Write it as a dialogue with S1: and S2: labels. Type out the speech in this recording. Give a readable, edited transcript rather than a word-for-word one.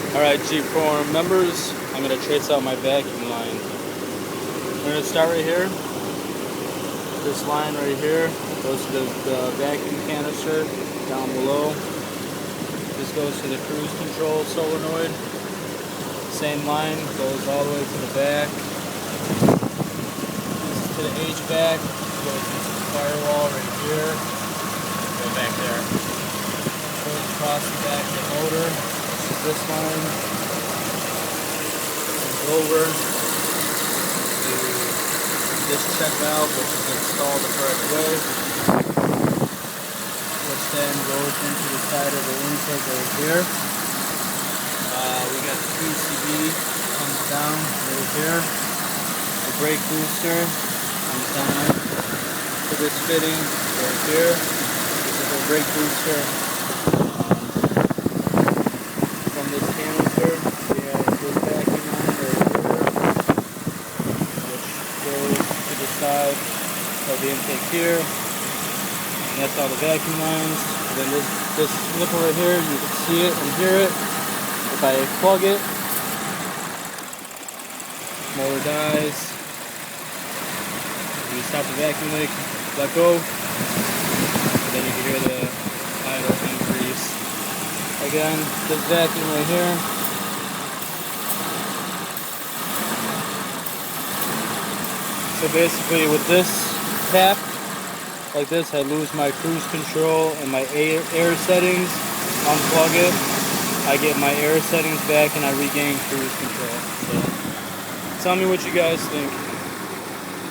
S1: Alright, G4 members, I'm going to trace out my vacuum line. We're going to start right here. This line right here goes to the vacuum canister down below. This goes to the cruise control solenoid. Same line goes all the way to the back. This is to the HVAC. Goes into the firewall right here. Go back there. Goes across the back of the motor. This line goes over to this check valve, which is installed the correct way, which then goes into the side of the intake right here. We got the PCB comes down right here. The brake booster comes down to this fitting right here. This is the brake booster. This canister, we have this vacuum line right here, which goes to the side of the intake here, and that's all the vacuum lines. And then this nipple right here, you can see it and hear it. If I plug it, motor dies. You stop the vacuum leak, let go, and then you can hear the idle increase. Again, this vacuum right here. So basically with this tap, like this, I lose my cruise control and my air settings, unplug it, I get my air settings back and I regain cruise control. So tell me what you guys think.